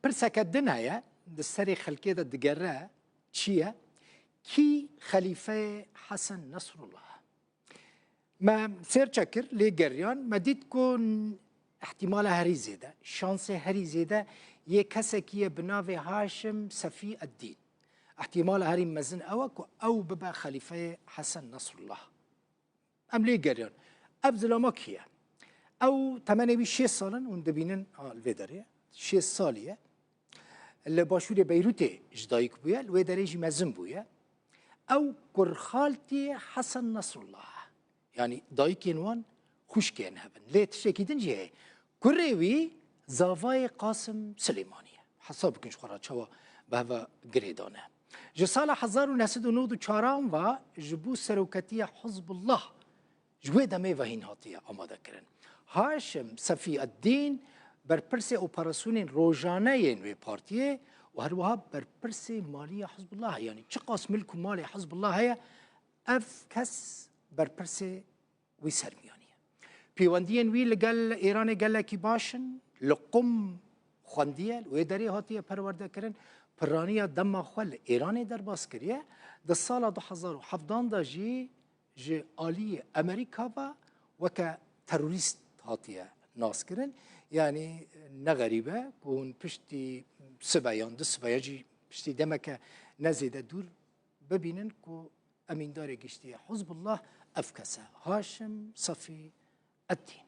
برسك الدنيا دستري خلقية الدقراء شيا كي خليفة حسن نصر الله ما سير شكر لي جريان ما دي تكون احتمال هري زيادة شانس هري زيادة يكسكية بناوي هاشم صفي الدين احتمال هري مزن أو ببا خليفة حسن نصر الله أم لي جريان أبزل مكية أو 8 سالا وندبينن الفيدرية 6 سالية اللي باشور بيروت جدايك بويا الويدريجي مزن بويا أو كرخالتي حسن نصر الله يعني دايكين وان خوش كين هبن ليه تشكيدن جيه كريوي زافاي قاسم سليمانية حساب كنش خرات شوا بهذا قريدانه جسال 1994 و جبو سروكتية حزب الله جويدا ميفاهين هاتية آماده كرن هاشم صفي الدين برپرس اوپراسیون روزانه و پارتیه و هر وها برپرس مالی حزب الله يعني چقاس ملك مال حزب الله هي اف کس برپرس وی سرمیانیه پیوندین وی لگل ایران گل کی باشن لقم خواندیه و دری هاتیه پرورده کرن پرانیه دم خل ایران در باز کریه ده سال 2017 دا جی آلی امریکا و که تروریست هاتیه ناس کرن يعني نغريبة كون بشتي سبايان دس سبايجي بشتي دمك نزيد دور ببينن كو أمين داري قشتي حزب الله أفكسه هاشم صفي الدين